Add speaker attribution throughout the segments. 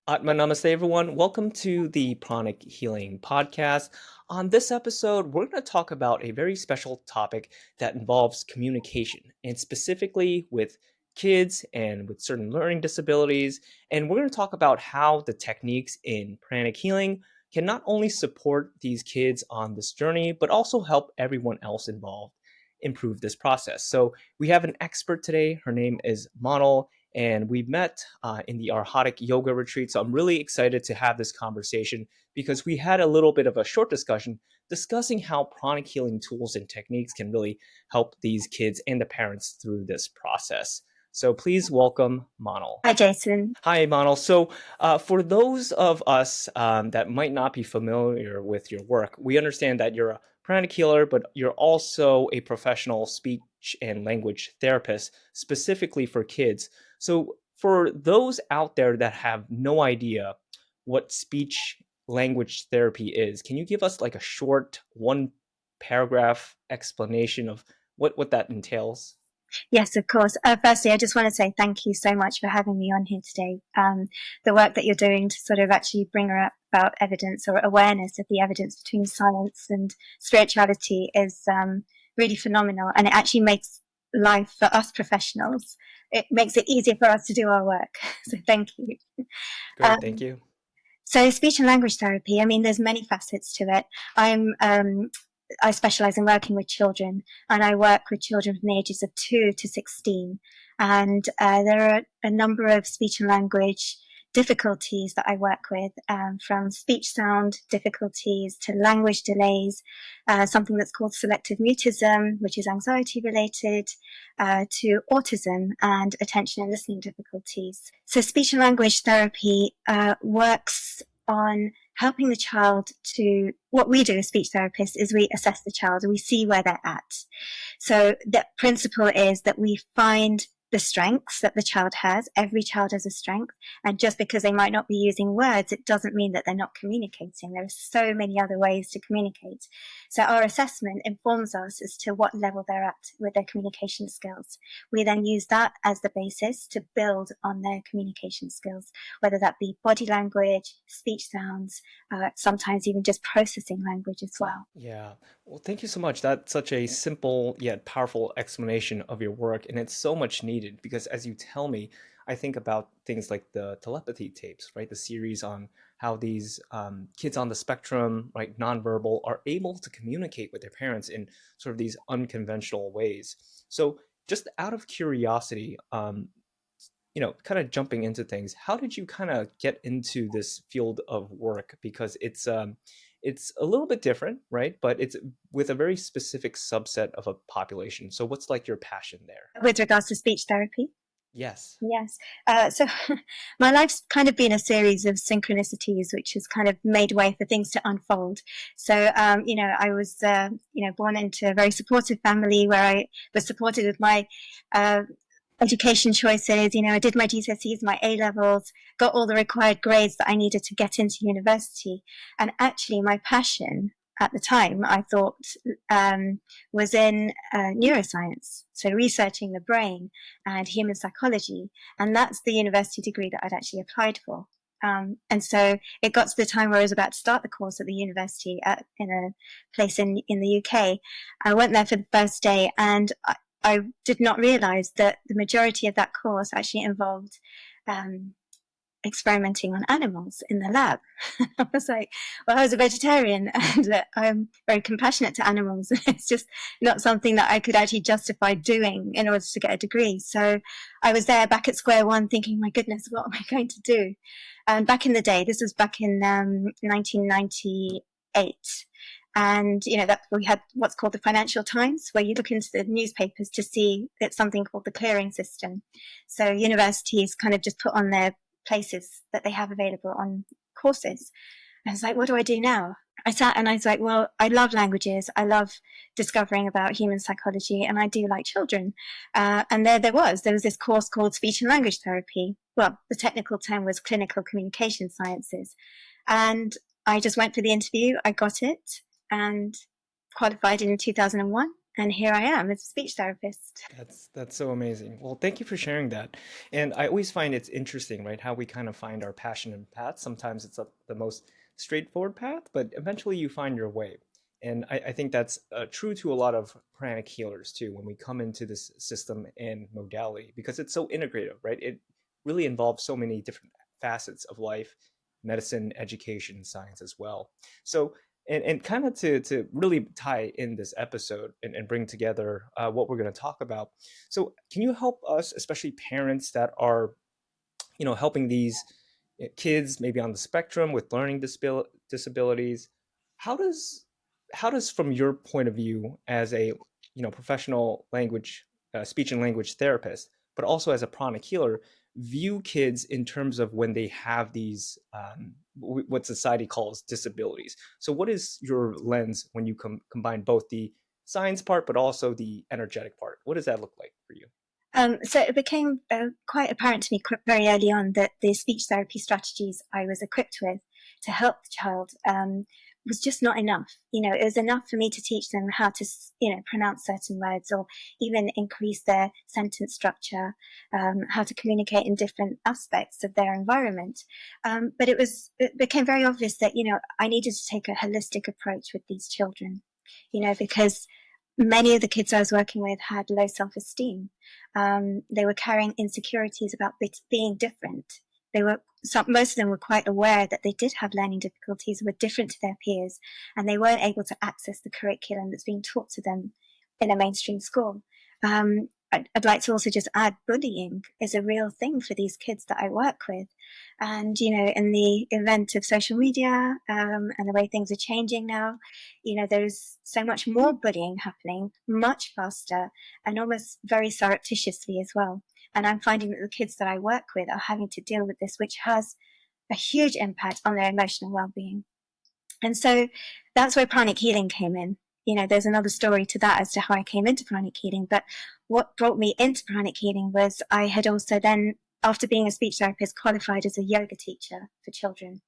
Speaker 1: Atma Namaste, everyone. Welcome to the Pranic Healing Podcast. On this episode, we're going to talk about a very special topic that involves communication, and specifically with kids and with certain learning disabilities. And we're going to talk about how the techniques in pranic healing can not only support these kids on this journey, but also help everyone else involved improve this process. So we have an expert today. Her name is Monal, and we met in the Arhatic Yoga Retreat. So I'm really excited to have this conversation because we had a little bit of a short discussion discussing how pranic healing tools and techniques can really help these kids and the parents through this process. So please welcome Monal.
Speaker 2: Hi, Jason.
Speaker 1: Hi, Monal. So for those of us that might not be familiar with your work, we understand that you're a pranic healer, but you're also a professional speech and language therapist, specifically for kids. So for those out there that have no idea what speech language therapy is, can you give us like a short one paragraph explanation of what that entails?
Speaker 2: Yes, of course. Firstly, I just want to say thank you so much for having me on here today. The work that you're doing to sort of actually bring about evidence or awareness of the evidence between science and spirituality is really phenomenal. And it actually makes life for us professionals, it makes it easier for us to do our work. So thank you.
Speaker 1: Great, thank you.
Speaker 2: So speech and language therapy, I mean, there's many facets to it. I specialize in working with children, and I work with children from the ages of 2 to 16. And there are a number of speech and language difficulties that I work with, from speech sound difficulties to language delays, something that's called selective mutism, which is anxiety related, to autism and attention and listening difficulties. So speech and language therapy works on helping the child to, what we do as speech therapists is we assess the child and we see where they're at. So the principle is that we find the strengths that the child has. Every child has a strength. And just because they might not be using words, it doesn't mean that they're not communicating. There are so many other ways to communicate. So our assessment informs us as to what level they're at with their communication skills. We then use that as the basis to build on their communication skills, whether that be body language, speech sounds, sometimes even just processing language as well.
Speaker 1: Yeah. Well, thank you so much. That's such a simple yet powerful explanation of your work, and it's so much needed because as you tell me, I think about things like the telepathy tapes, right? The series on how these kids on the spectrum, right, nonverbal, are able to communicate with their parents in sort of these unconventional ways. So, just out of curiosity, kind of jumping into things, how did you kind of get into this field of work? Because it's a little bit different, right? But it's with a very specific subset of a population. So what's like your passion there?
Speaker 2: With regards to speech therapy?
Speaker 1: Yes.
Speaker 2: Yes. So my life's kind of been a series of synchronicities, which has kind of made way for things to unfold. So, I was, born into a very supportive family where I was supported with my education choices. I did my GCSEs, my A-levels, got all the required grades that I needed to get into university. And actually my passion at the time, I thought, was in neuroscience. So researching the brain and human psychology. And that's the university degree that I'd actually applied for. And so it got to the time where I was about to start the course at the university in a place in the UK. I went there for the first day, and I did not realize that the majority of that course actually involved experimenting on animals in the lab. I was like, well, I was a vegetarian and I'm very compassionate to animals. It's just not something that I could actually justify doing in order to get a degree. So I was there back at square one thinking, my goodness, what am I going to do? And back in the day, this was back in 1998. And, that we had what's called the Financial Times, where you look into the newspapers to see it's something called the clearing system. So universities kind of just put on their places that they have available on courses. I was like, what do I do now? I sat and I was like, well, I love languages. I love discovering about human psychology, and I do like children. And there was this course called Speech and Language Therapy. Well, the technical term was Clinical Communication Sciences. And I just went for the interview. I got it and qualified in 2001. And here I am as a speech therapist.
Speaker 1: That's so amazing. Well, thank you for sharing that. And I always find it's interesting, right, how we kind of find our passion and path. Sometimes it's the most straightforward path, but eventually you find your way. And I think that's true to a lot of pranic healers too, when we come into this system and modality, because it's so integrative, right? It really involves so many different facets of life, medicine, education, science as well. So and kind of to really tie in this episode and bring together what we're going to talk about. So can you help us, especially parents that are, helping these kids maybe on the spectrum with learning disabilities? How does from your point of view as a professional language speech and language therapist, but also as a pranic healer, view kids in terms of when they have these what society calls disabilities? So what is your lens when you combine both the science part but also the energetic part? What does that look like for you?
Speaker 2: So it became quite apparent to me very early on that the speech therapy strategies I was equipped with to help the child was just not enough. It was enough for me to teach them how to, pronounce certain words or even increase their sentence structure, how to communicate in different aspects of their environment. But it became very obvious that, I needed to take a holistic approach with these children, because many of the kids I was working with had low self-esteem. They were carrying insecurities about being different. Most of them were quite aware that they did have learning difficulties, were different to their peers, and they weren't able to access the curriculum that's being taught to them in a mainstream school. I'd like to also just add, bullying is a real thing for these kids that I work with. And, in the event of social media and the way things are changing now, there's so much more bullying happening much faster and almost very surreptitiously as well. And I'm finding that the kids that I work with are having to deal with this, which has a huge impact on their emotional well-being. And so that's where pranic healing came in. There's another story to that as to how I came into pranic healing. But what brought me into pranic healing was I had also then, after being a speech therapist, qualified as a yoga teacher for children,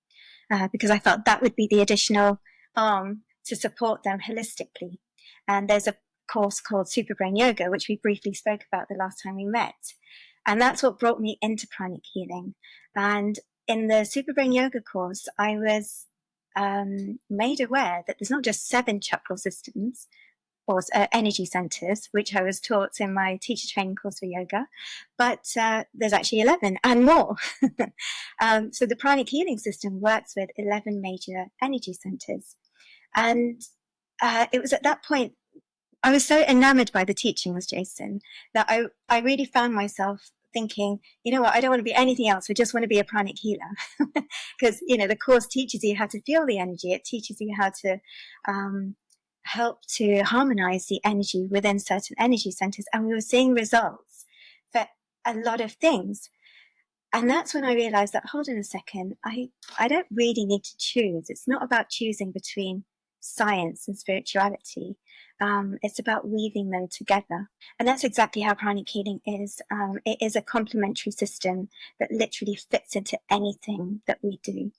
Speaker 2: because I felt that would be the additional arm to support them holistically. And there's a course called Superbrain Yoga, which we briefly spoke about the last time we met. And that's what brought me into pranic healing. And in the Superbrain Yoga course, I was made aware that there's not just 7 chakra systems or energy centers, which I was taught in my teacher training course for yoga, but there's actually 11 and more. So the pranic healing system works with 11 major energy centers. And it was at that point, I was so enamored by the teachings, Jason, that I really found myself thinking, you know what, I don't want to be anything else. I just want to be a pranic healer. Because, the course teaches you how to feel the energy. It teaches you how to help to harmonize the energy within certain energy centers. And we were seeing results for a lot of things. And that's when I realized that, hold on a second, I don't really need to choose. It's not about choosing between science and spirituality. It's about weaving them together. And that's exactly how pranic healing is. It is a complementary system that literally fits into anything that we do.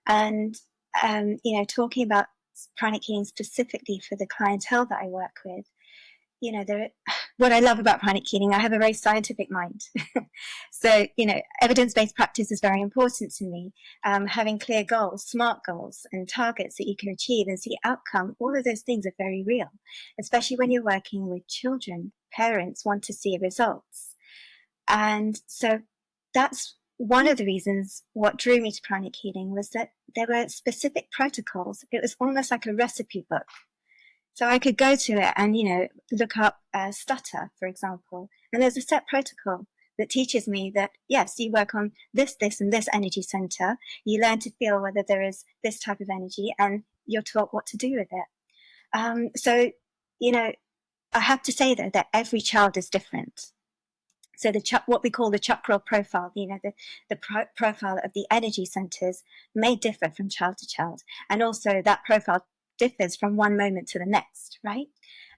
Speaker 2: And, talking about pranic healing specifically for the clientele that I work with, what I love about pranic healing, I have a very scientific mind. So, evidence-based practice is very important to me. Having clear goals, smart goals, and targets that you can achieve and see outcome, all of those things are very real, especially when you're working with children. Parents want to see results. And so that's one of the reasons what drew me to pranic healing was that there were specific protocols. It was almost like a recipe book. So I could go to it and, look up stutter, for example, and there's a set protocol that teaches me that, yes, you work on this, and this energy center. You learn to feel whether there is this type of energy and you're taught what to do with it. So, I have to say, though, that every child is different. So what we call the chakra profile, the profile of the energy centers may differ from child to child. And also that profile differs from one moment to the next, right?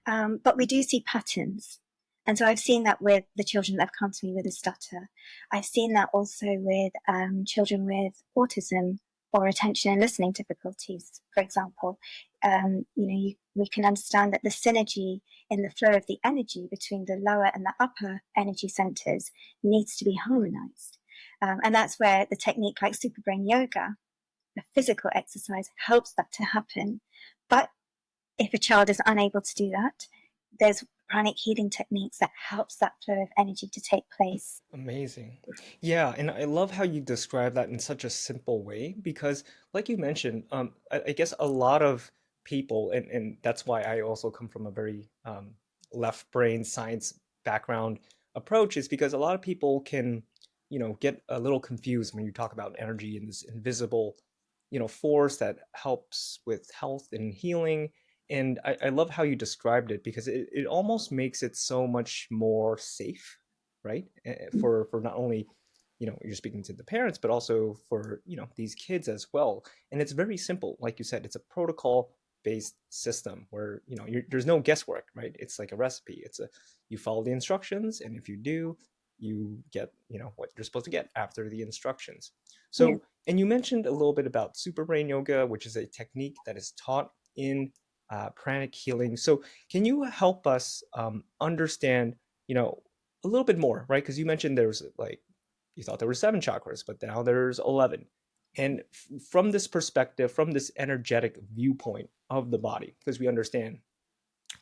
Speaker 2: But we do see patterns. And so I've seen that with the children that have come to me with a stutter. I've seen that also with children with autism or attention and listening difficulties, for example, we can understand that the synergy in the flow of the energy between the lower and the upper energy centers needs to be harmonized. And that's where the technique like Superbrain yoga, the physical exercise, helps that to happen. But if a child is unable to do that, there's pranic healing techniques that helps that flow of energy to take place.
Speaker 1: Amazing. Yeah, and I love how you describe that in such a simple way because, like you mentioned, I guess a lot of people, and that's why I also come from a very left brain science background approach, is because a lot of people can, get a little confused when you talk about energy and this invisible, force that helps with health and healing. And I love how you described it because it almost makes it so much more safe, right? For not only you're speaking to the parents, but also for these kids as well. And it's very simple, like you said, it's a protocol based system where there's no guesswork, right? It's like a recipe. You follow the instructions, and if you do, you get what you're supposed to get after the instructions.
Speaker 2: Yeah.
Speaker 1: So, and you mentioned a little bit about Superbrain yoga, which is a technique that is taught in pranic healing. So can you help us understand a little bit more, right? Because you mentioned there's like, you thought there were 7 chakras, but now there's 11. And from this perspective, from this energetic viewpoint of the body, because we understand,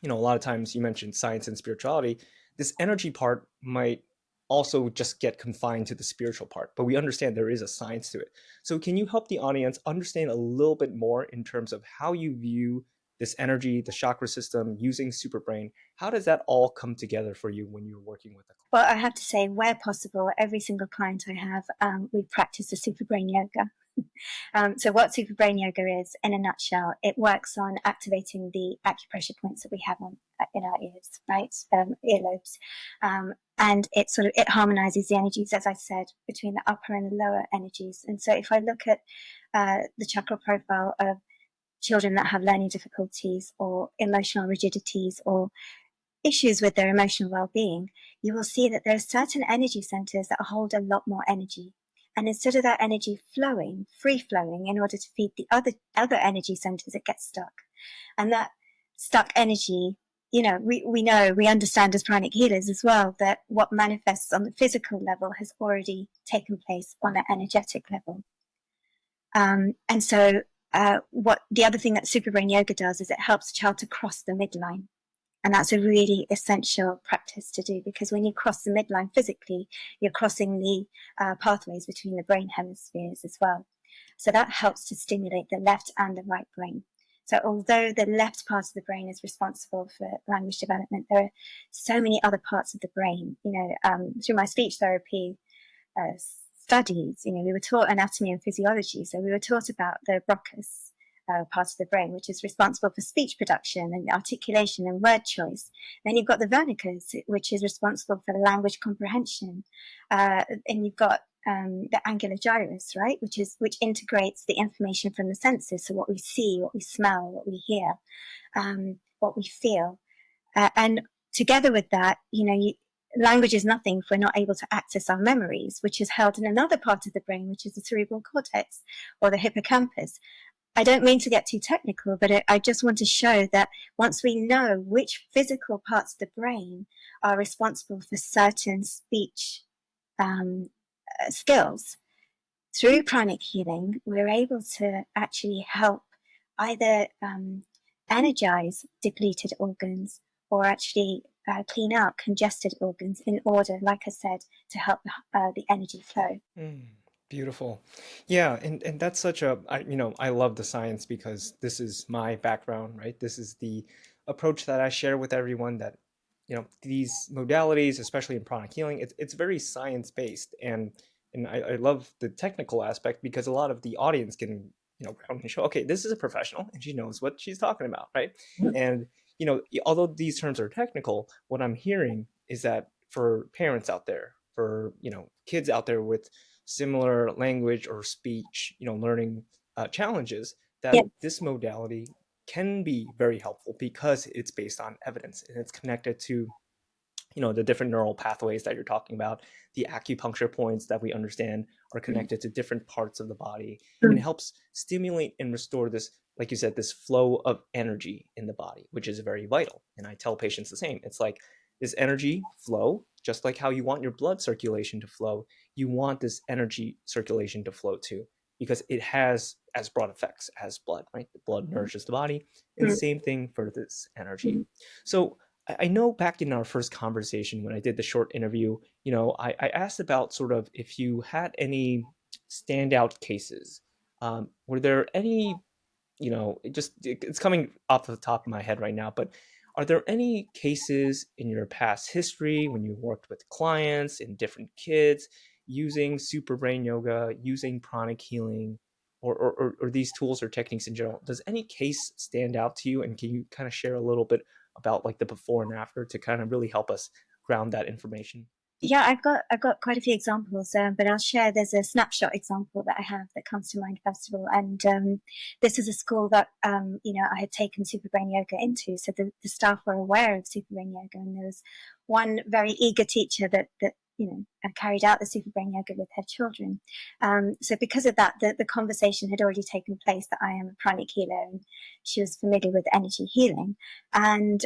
Speaker 1: a lot of times you mentioned science and spirituality, this energy part might also just get confined to the spiritual part, but we understand there is a science to it. So can you help the audience understand a little bit more in terms of how you view this energy, the chakra system using Superbrain? How does that all come together for you when you're working with a client?
Speaker 2: Well, I have to say, where possible, every single client I have, we practice the Superbrain yoga. So what Superbrain yoga is, in a nutshell, it works on activating the acupressure points that we have on in our ears, right? Earlobes. And it harmonizes the energies, as I said, between the upper and the lower energies. And so if I look at the chakra profile of children that have learning difficulties or emotional rigidities or issues with their emotional well-being, you will see that there are certain energy centers that hold a lot more energy. And instead of that energy flowing, free flowing, in order to feed the other energy centers, it gets stuck. And that stuck energy, we understand as pranic healers as well that what manifests on the physical level has already taken place on an energetic level. And so what the other thing that Superbrain yoga does is it helps a child to cross the midline. And that's a really essential practice to do, because when you cross the midline physically, you're crossing the pathways between the brain hemispheres as well. So that helps to stimulate the left and the right brain. So although the left part of the brain is responsible for language development, there are so many other parts of the brain. Through my speech therapy studies, we were taught anatomy and physiology. So we were taught about the Broca's part of the brain, which is responsible for speech production and articulation and word choice. Then you've got the Wernicke's, which is responsible for language comprehension. And you've got the angular gyrus, right, which integrates the information from the senses, so what we see, what we smell, what we hear, what we feel, and together with that, language is nothing if we're not able to access our memories, which is held in another part of the brain, which is the cerebral cortex or the hippocampus. I don't mean to get too technical, but I just want to show that once we know which physical parts of the brain are responsible for certain speech skills, through pranic healing, we're able to actually help either energize depleted organs or actually clean out congested organs in order, like I said, to help the energy flow.
Speaker 1: Beautiful. Yeah, and that's such I love the science because this is my background, right? This is the approach that I share with everyone that, these modalities, especially in pranic healing, it's very science based. And I love the technical aspect because a lot of the audience can, come and show, okay, this is a professional and she knows what she's talking about, right? And, although these terms are technical, what I'm hearing is that for parents out there, for, kids out there with similar language or speech, learning challenges, that
Speaker 2: Yeah.
Speaker 1: this modality can be very helpful because it's based on evidence and it's connected to the different neural pathways that you're talking about, the acupuncture points that we understand are
Speaker 2: Mm.
Speaker 1: connected to different parts of the body, and it
Speaker 2: Mm.
Speaker 1: helps stimulate and restore this, like you said, this flow of energy in the body, which is very vital. And I tell patients the same. It's like this energy flow, just like how you want your blood circulation to flow, you want this energy circulation to flow too, because it has as broad effects as blood, right? The blood nourishes the body, and
Speaker 2: Mm.
Speaker 1: same thing for this energy.
Speaker 2: Mm.
Speaker 1: So I know back in our first conversation when I did the short interview, I asked about sort of if you had any standout cases. Were there any, it's coming off the top of my head right now, but are there any cases in your past history when you worked with clients and different kids using Superbrain yoga, using pranic healing, or these tools or techniques in general? Does any case stand out to you? And can you kind of share a little bit about like the before and after to kind of really help us ground that information?
Speaker 2: Yeah, I've got quite a few examples, but I'll share. There's a snapshot example that I have that comes to mind first of all, and this is a school that I had taken Superbrain Yoga into, so the staff were aware of Superbrain Yoga, and there was one very eager teacher that carried out the Superbrain Yoga with her children. So because of that, the conversation had already taken place that I am a pranic healer, and she was familiar with energy healing, and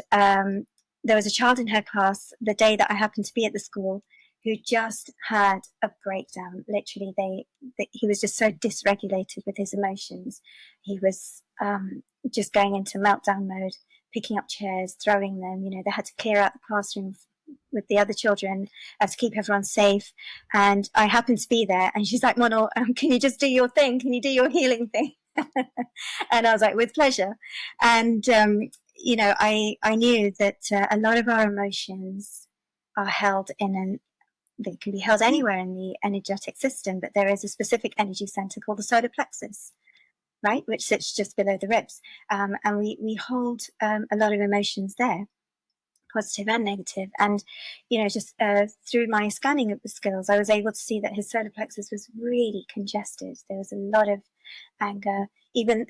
Speaker 2: there was a child in her class the day that I happened to be at the school who just had a breakdown. Literally, he was just so dysregulated with his emotions. He was just going into meltdown mode, picking up chairs, throwing them. They had to clear out the classroom with the other children to keep everyone safe. And I happened to be there, and she's like, "Monal, can you just do your thing? Can you do your healing thing?" And I was like, "With pleasure." And I knew that a lot of our emotions are held they can be held anywhere in the energetic system, but there is a specific energy center called the solar plexus, right, which sits just below the ribs. And we hold a lot of emotions there, positive and negative. And, just through my scanning of the skills, I was able to see that his solar plexus was really congested. There was a lot of anger, even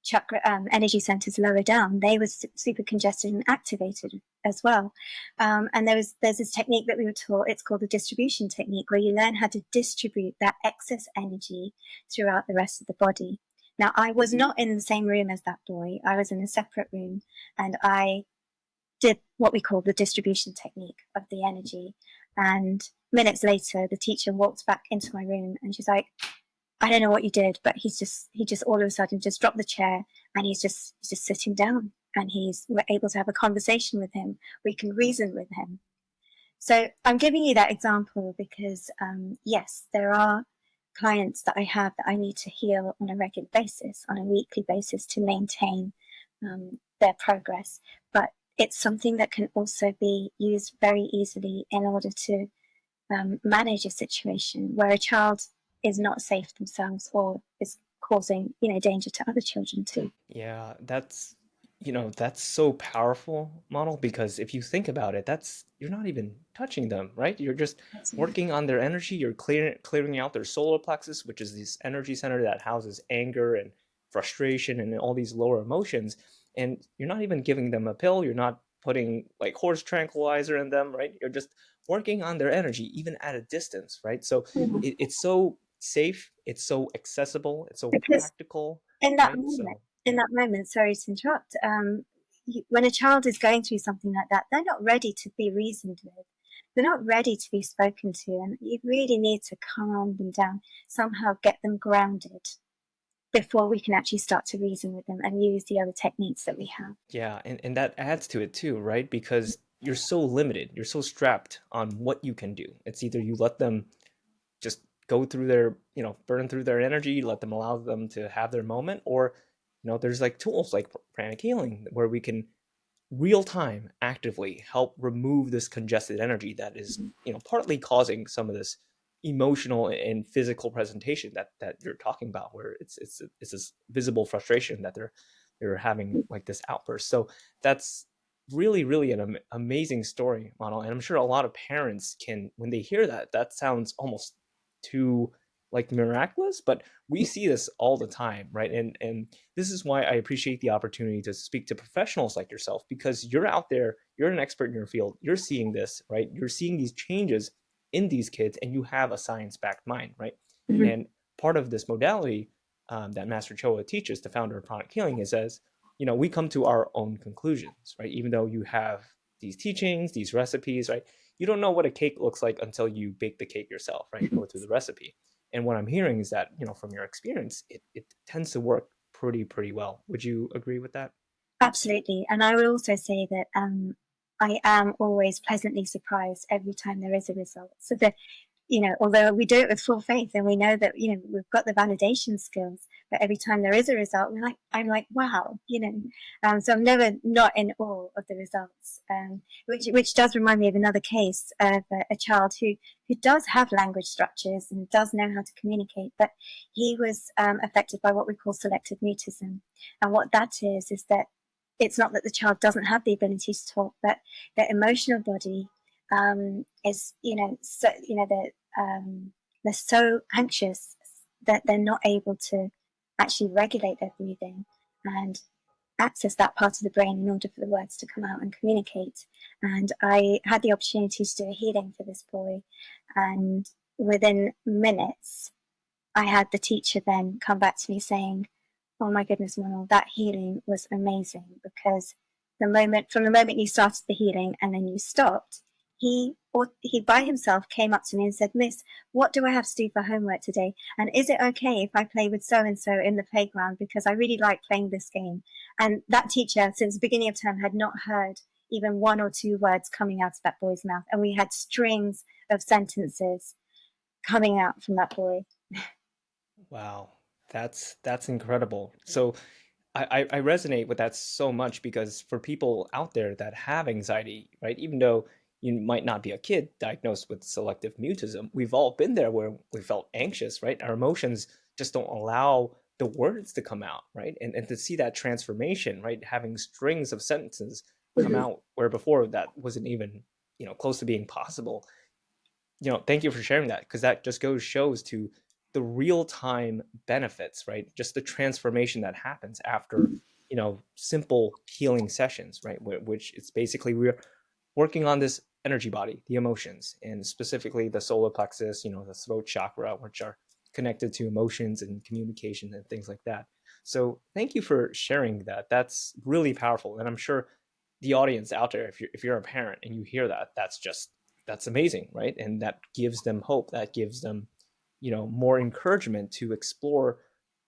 Speaker 2: chakra energy centers lower down, they were super congested and activated as well. And there's this technique that we were taught. It's called the distribution technique, where you learn how to distribute that excess energy throughout the rest of the body. Now, I was not in the same room as that boy. I was in a separate room, and I did what we call the distribution technique of the energy. And minutes later, the teacher walked back into my room, and she's like, "I don't know what you did, but he just all of a sudden just dropped the chair, and he's just sitting down, and we're able to have a conversation with him. We can reason with him." So I'm giving you that example because yes, there are clients that I have that I need to heal on a regular basis, on a weekly basis, to maintain their progress. But it's something that can also be used very easily in order to manage a situation where a child is not safe themselves or is causing danger to other children too.
Speaker 1: Yeah, that's so powerful, Model, because if you think about it, that's you're not even touching them, right? You're just working on their energy. You're clearing out their solar plexus, which is this energy center that houses anger and frustration and all these lower emotions. And you're not even giving them a pill. You're not putting like horse tranquilizer in them, right? You're just working on their energy, even at a distance, right? So it's so safe, it's so accessible, it's so
Speaker 2: Because
Speaker 1: practical,
Speaker 2: in that
Speaker 1: right?
Speaker 2: moment,
Speaker 1: So yeah.
Speaker 2: sorry to interrupt, when a child is going through something like that, they're not ready to be reasoned with. They're not ready to be spoken to, and you really need to calm them down, somehow get them grounded before we can actually start to reason with them and use the other techniques that we have.
Speaker 1: Yeah, and that adds to it too, right? Because you're so limited, you're so strapped on what you can do. It's either you let them just go through their, burn through their energy, let them allow them to have their moment, or there's like tools like pranic healing where we can real time actively help remove this congested energy that is partly causing some of this emotional and physical presentation that you're talking about, where it's this visible frustration that they're having like this outburst. So that's really an amazing story, Monal, and I'm sure a lot of parents can, when they hear that, that sounds almost too like miraculous, but we see this all the time, right? And this is why I appreciate the opportunity to speak to professionals like yourself, because you're out there, you're an expert in your field, you're seeing this, right? You're seeing these changes in these kids, and you have a science-backed mind, right?
Speaker 2: Mhm.
Speaker 1: And part of this modality that Master Choa teaches, the founder of Pranic Healing, is as we come to our own conclusions, right? Even though you have these teachings, these recipes, right? You don't know what a cake looks like until you bake the cake yourself, right? Go through the recipe. And what I'm hearing is that, from your experience, it tends to work pretty well. Would you agree with that?
Speaker 2: Absolutely. And I would also say that I am always pleasantly surprised every time there is a result. So that, although we do it with full faith and we know that, we've got the validation skills, but every time there is a result, I'm like, wow, so I'm never not in awe of the results, which does remind me of another case of a child who does have language structures and does know how to communicate, but he was affected by what we call selective mutism. And what that is that it's not that the child doesn't have the ability to talk, but their emotional body is, they're so anxious that they're not able to actually regulate their breathing and access that part of the brain in order for the words to come out and communicate. And I had the opportunity to do a healing for this boy, and within minutes, I had the teacher then come back to me saying, "Oh my goodness, Monal, that healing was amazing because from the moment you started the healing and then you stopped, he by himself came up to me and said, Miss, what do I have to do for homework today? And is it okay if I play with so and so in the playground because I really like playing this game?" And that teacher, since the beginning of term, had not heard even one or two words coming out of that boy's mouth, and we had strings of sentences coming out from that boy.
Speaker 1: Wow, that's incredible. So I resonate with that so much because for people out there that have anxiety, right, even though you might not be a kid diagnosed with selective mutism, we've all been there where we felt anxious, right? Our emotions just don't allow the words to come out, right? And to see that transformation, right? Having strings of sentences come
Speaker 2: Mm-hmm.
Speaker 1: out where before that wasn't even, close to being possible. Thank you for sharing that because that just shows to the real time benefits, right? Just the transformation that happens after, simple healing sessions, right? Which it's basically we're working on this energy body, the emotions, and specifically the solar plexus, the throat chakra, which are connected to emotions and communication and things like that. So thank you for sharing that. That's really powerful. And I'm sure the audience out there, if you're a parent and you hear that, that's amazing, right? And that gives them hope. That gives them, more encouragement to explore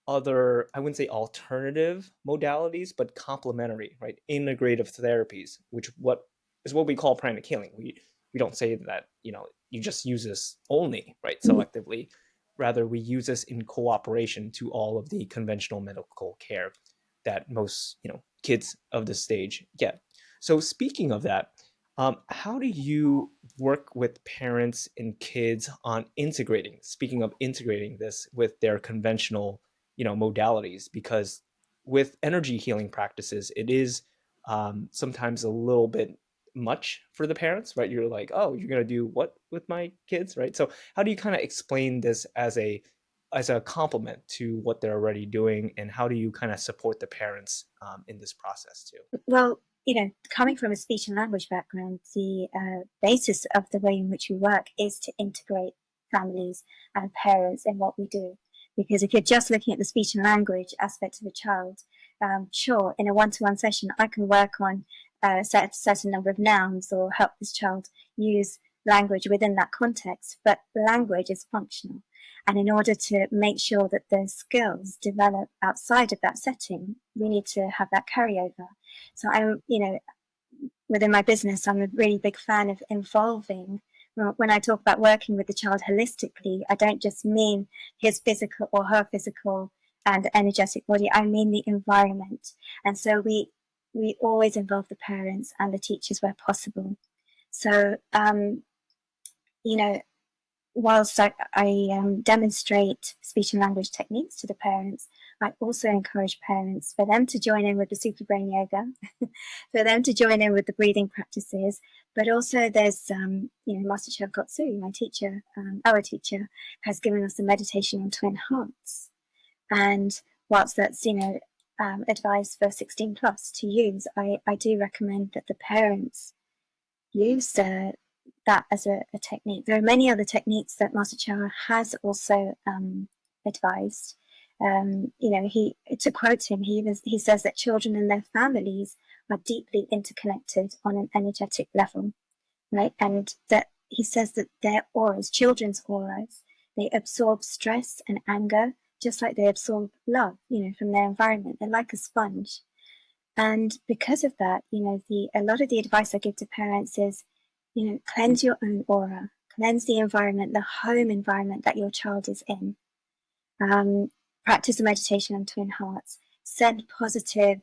Speaker 1: other, I wouldn't say alternative modalities, but complementary, right? Integrative therapies, which what is what we call pranic healing. We don't say that, you just use this only, right, selectively. Rather, we use this in cooperation to all of the conventional medical care that most, kids of this stage get. So speaking of that, how do you work with parents and kids on integrating? Speaking of integrating this with their conventional, modalities, because with energy healing practices, it is sometimes a little bit much for the parents, right? You're like, oh, you're gonna do what with my kids, right? So how do you kind of explain this as a complement to what they're already doing, and how do you kind of support the parents in this process too?
Speaker 2: Well, coming from a speech and language background, the basis of the way in which we work is to integrate families and parents in what we do. Because if you're just looking at the speech and language aspect of a child, sure, in a one-to-one session, I can work on a certain number of nouns or help this child use language within that context. But language is functional. And in order to make sure that the skills develop outside of that setting, we need to have that carryover. So within my business, I'm a really big fan of involving. When I talk about working with the child holistically, I don't just mean his physical or her physical and energetic body. I mean the environment. And so we always involve the parents and the teachers where possible. So, you know, whilst I demonstrate speech and language techniques to the parents, I also encourage parents for them to join in with the Superbrain yoga, for them to join in with the breathing practices. But also, there's, Master Chef Gotsu, my teacher, our teacher, has given us a meditation on twin hearts. And whilst that's, advice for 16 plus to use, I do recommend that the parents use that as a technique. There are many other techniques that Master Choa has also advised. To quote him, he says that children and their families are deeply interconnected on an energetic level, right? And that he says that their auras, children's auras, they absorb stress and anger just like they absorb love, from their environment. They're like a sponge. And because of that, a lot of the advice I give to parents is, cleanse your own aura, cleanse the environment, the home environment that your child is in. Practice a meditation on twin hearts. Send positive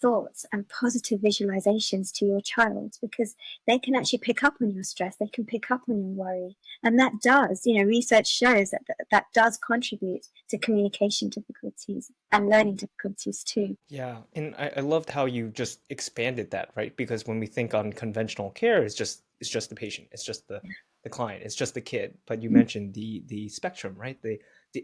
Speaker 2: thoughts and positive visualizations to your child, because they can actually pick up on your stress. They can pick up on your worry. And that does, research shows that does contribute to communication difficulties and learning difficulties too.
Speaker 1: Yeah, and I loved how you just expanded that, right? Because when we think on conventional care, it's just the patient, it's just the client, it's just the kid. But you mentioned the spectrum, right? The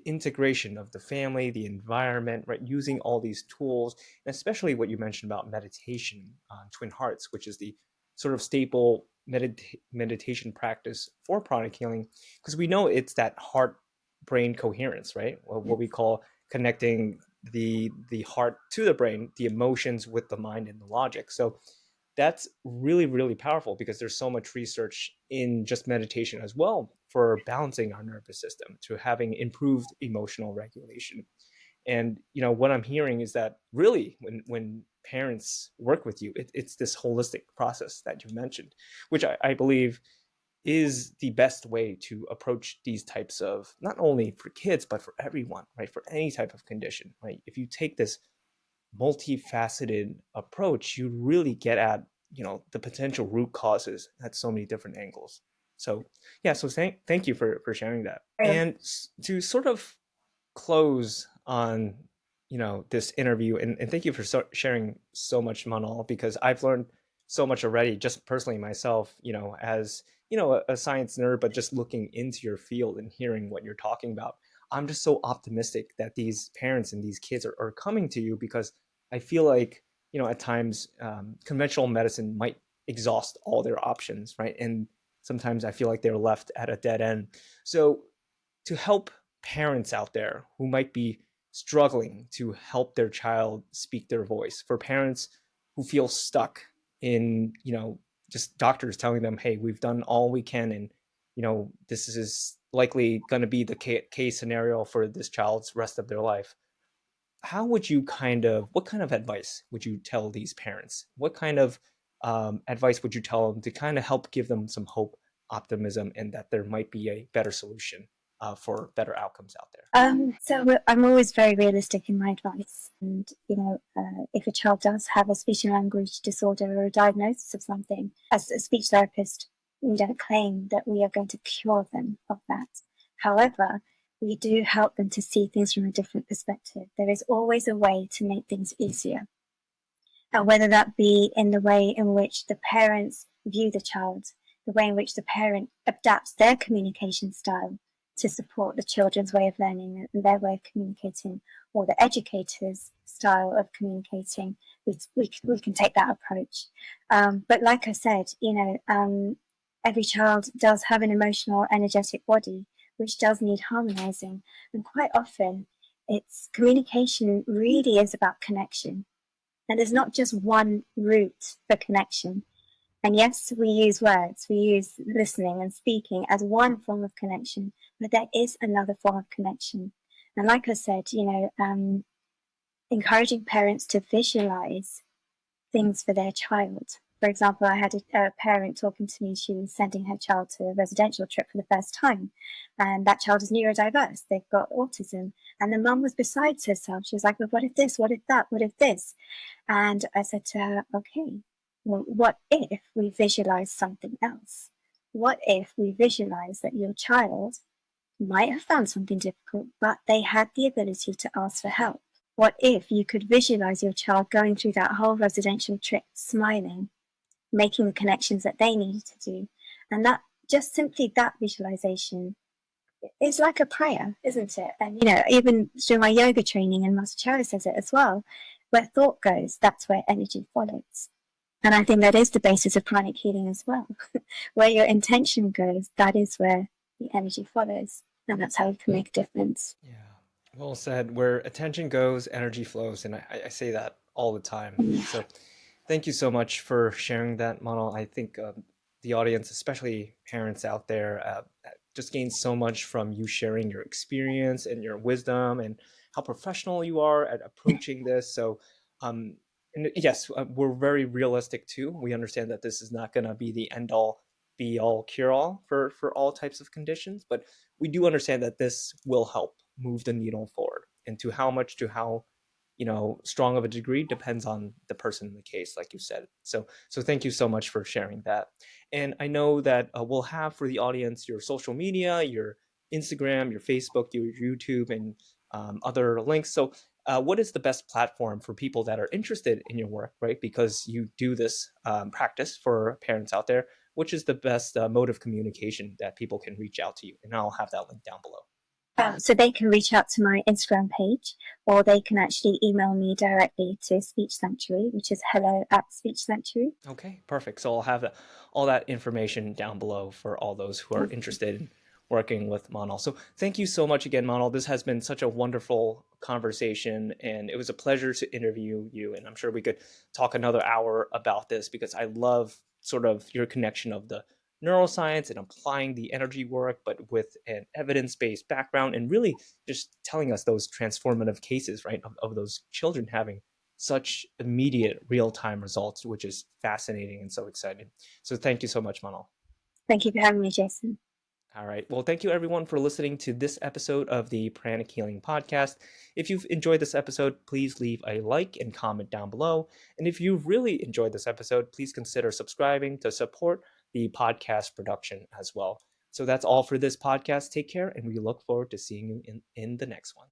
Speaker 1: integration of the family, the environment, right? Using all these tools, and especially what you mentioned about meditation on Twin Hearts, which is the sort of staple meditation practice for pranic healing, because we know it's that heart brain coherence, right? What we call connecting the heart to the brain, the emotions with the mind and the logic. So that's really, really powerful, because there's so much research in just meditation as well for balancing our nervous system, to having improved emotional regulation. And what I'm hearing is that really when parents work with you, it's this holistic process that you mentioned, which I believe is the best way to approach these types of, not only for kids but for everyone, right? For any type of condition, right? If you take this multifaceted approach, you really get at the potential root causes at so many different angles. So yeah, so thank you for sharing that. And to sort of close on this interview, and thank you for sharing so much, Manal, because I've learned so much already, just personally myself, as a science nerd, but just looking into your field and hearing what you're talking about. I'm just so optimistic that these parents and these kids are coming to you, because I feel like at times conventional medicine might exhaust all their options, right? And sometimes I feel like they're left at a dead end. So to help parents out there who might be struggling to help their child speak their voice, for parents who feel stuck in, just doctors telling them, hey, we've done all we can, and, this is likely going to be the case scenario for this child's rest of their life. What kind of advice would you tell these parents? What kind of advice would you tell them to kind of help give them some hope, optimism, and that there might be a better solution for better outcomes out there?
Speaker 2: So I'm always very realistic in my advice. And, if a child does have a speech and language disorder or a diagnosis of something, as a speech therapist, we don't claim that we are going to cure them of that. However, we do help them to see things from a different perspective. There is always a way to make things easier. And whether that be in the way in which the parents view the child, the way in which the parent adapts their communication style to support the children's way of learning and their way of communicating, or the educator's style of communicating, we can take that approach. But like I said, every child does have an emotional, energetic body, which does need harmonizing. And quite often, it's communication really is about connection. And there's not just one route for connection. And yes, we use words, we use listening and speaking as one form of connection, but there is another form of connection. And like I said, encouraging parents to visualize things for their child. For example, I had a parent talking to me. She was sending her child to a residential trip for the first time. And that child is neurodiverse. They've got autism. And the mum was beside herself. She was like, well, what if this? What if that? What if this? And I said to her, okay, well, what if we visualize something else? What if we visualize that your child might have found something difficult, but they had the ability to ask for help? What if you could visualize your child going through that whole residential trip, smiling, making the connections that they needed to do? And that, just simply that visualization, is like a prayer, isn't it? And, even through my yoga training, and Master Choa says it as well, where thought goes, that's where energy follows. And I think that is the basis of pranic healing as well. Where your intention goes, that is where the energy follows. And that's how you can make a difference.
Speaker 1: Yeah. Well said. Where attention goes, energy flows. And I say that all the time. So thank you so much for sharing that, Monal. I think the audience, especially parents out there, just gains so much from you sharing your experience and your wisdom and how professional you are at approaching this. So, um, and yes, we're very realistic too. We understand that this is not going to be the end all, be all, cure all for all types of conditions, but we do understand that this will help move the needle forward. And to how much, to how strong of a degree depends on the person in the case, like you said. So thank you so much for sharing that. And I know that we'll have for the audience your social media, your Instagram, your Facebook, your YouTube, and other links. So what is the best platform for people that are interested in your work, right? Because you do this practice for parents out there. Which is the best mode of communication that people can reach out to you? And I'll have that link down below.
Speaker 2: So they can reach out to my Instagram page, or they can actually email me directly to Speech Sanctuary, which is hello@Speech Sanctuary.
Speaker 1: Okay, perfect. So I'll have all that information down below for all those who are interested in working with Monal. So thank you so much again, Monal. This has been such a wonderful conversation, and it was a pleasure to interview you. And I'm sure we could talk another hour about this because I love sort of your connection of the neuroscience and applying the energy work, but with an evidence-based background and really just telling us those transformative cases, right, of those children having such immediate real-time results, which is fascinating and so exciting. So thank you so much, Manal.
Speaker 2: Thank you for having me, Jason.
Speaker 1: All right. Well, thank you everyone for listening to this episode of the Pranic Healing Podcast. If you've enjoyed this episode, please leave a like and comment down below. And if you've really enjoyed this episode, please consider subscribing to support the podcast production as well. So that's all for this podcast. Take care, and we look forward to seeing you in the next one.